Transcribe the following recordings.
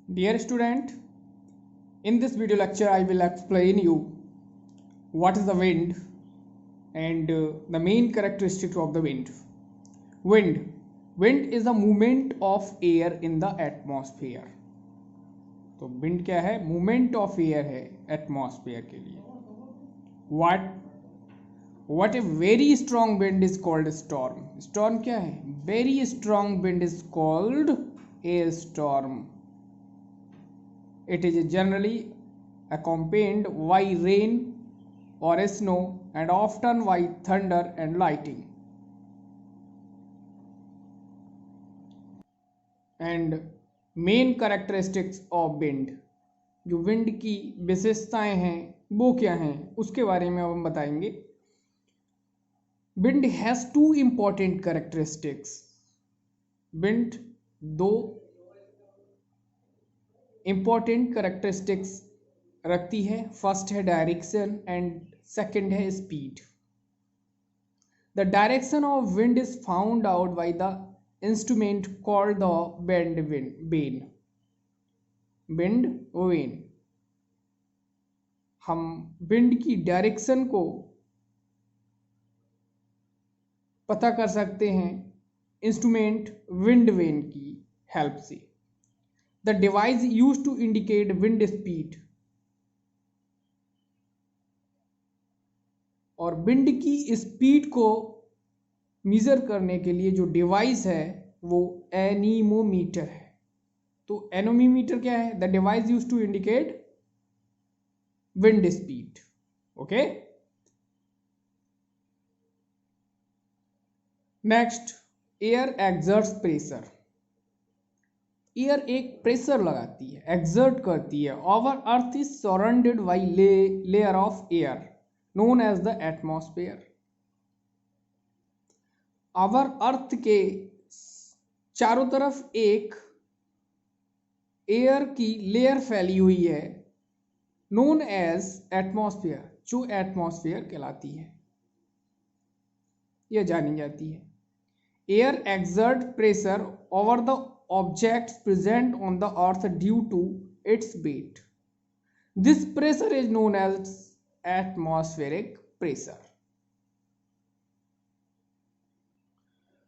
Dear student, in this video lecture I will explain you what is the wind and the main characteristics of the wind. Wind is the movement of air in the atmosphere. तो wind क्या है? Movement of air है atmosphere के लिए. What a very strong wind is called a storm. Storm क्या है? Very strong wind is called a storm. It is generally accompanied by rain or snow and often by thunder and lightning. And main characteristics of wind, जो wind की विशेषताएं हैं वो क्या हैं उसके बारे में अब हम बताएंगे. Wind has two important characteristics. Wind दो important characteristics रखती है. फर्स्ट है डायरेक्शन एंड सेकंड है speed. The direction of wind is found out by the instrument called the wind vane. हम विंड की डायरेक्शन को पता कर सकते हैं इंस्ट्रूमेंट विंड वेन की हेल्प से. The device used to indicate wind speed. और विंड की स्पीड को मेजर करने के लिए जो डिवाइस है वो एनीमोमीटर है. तो एनीमोमीटर क्या है? The device use to indicate wind speed. Okay, next, air exerts pressure. Air एक प्रेशर लगाती है, एक्सर्ट करती है. Our earth is surrounded by layer of air known as the atmosphere. Our earth के चारों तरफ एक एयर की लेयर फैली हुई है नोन एज एटमॉस्फेयर, जो एटमॉस्फेयर कहलाती है, यह जानी जाती है. Air exert pressure over the objects present on the earth due to its weight. This pressure is known as atmospheric pressure.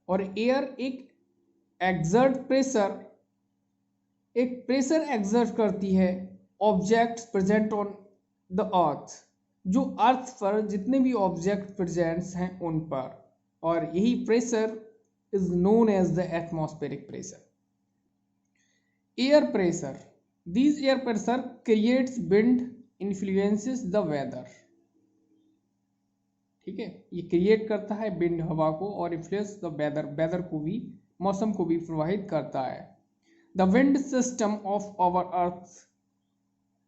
और एयर एक प्रेशर एक्सर्ट करती है objects present on the earth, जो अर्थ पर जितने भी ऑब्जेक्ट प्रेजेंट्स हैं उन पर, और यही pressure is known as the atmospheric pressure. Air pressure. These air pressure creates wind, influences the weather. ठीक है, ये क्रिएट करता है विंड, हवा को, और इन्फ्लुएंस द वेदर को भी, मौसम को भी प्रभावित करता है. The wind system of our earth,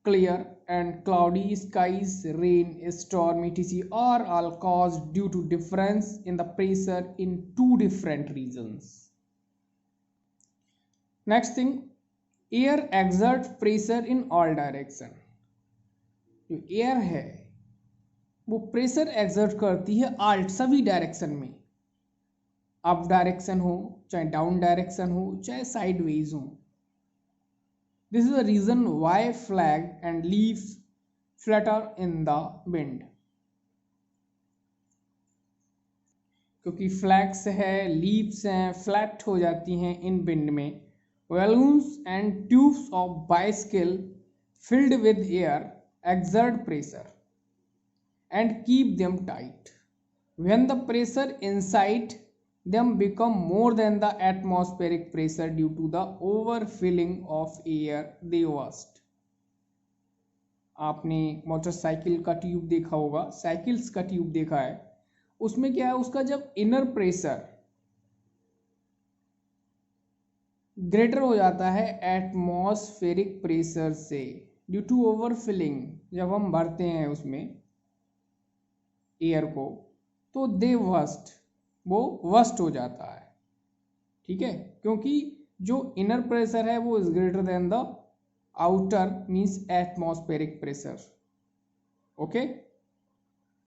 clear and cloudy skies, rain, storm etc are all caused due to difference in the pressure in two different regions. Next thing, air exert pressure in all direction. जो air है वो pressure exert करती है all, सभी direction में. Up direction हो, चाहे down direction हो, चाहे साइडवेज हो. This is the reason why flag and leaves flutter in the wind. क्योंकि फ्लैग्स है, लीव्स हैं, फ्लैट हो जाती हैं इन विंड में. Balloons and tubes of bicycle filled with air exert pressure and keep them tight. When the pressure inside them become more than the atmospheric pressure due to the overfilling of air, they burst. आपने motorcycle का tube देखा होगा, cycles का tube देखा है, उसमें क्या है, उसका जब इनर प्रेशर ग्रेटर हो जाता है एटमॉस्फेरिक प्रेशर से ड्यू टू ओवरफिलिंग, जब हम भरते हैं उसमें एयर को, तो वो वर्स्ट हो जाता है. ठीक है, क्योंकि जो इनर प्रेशर है वो is greater than the outer means atmospheric pressure. Okay.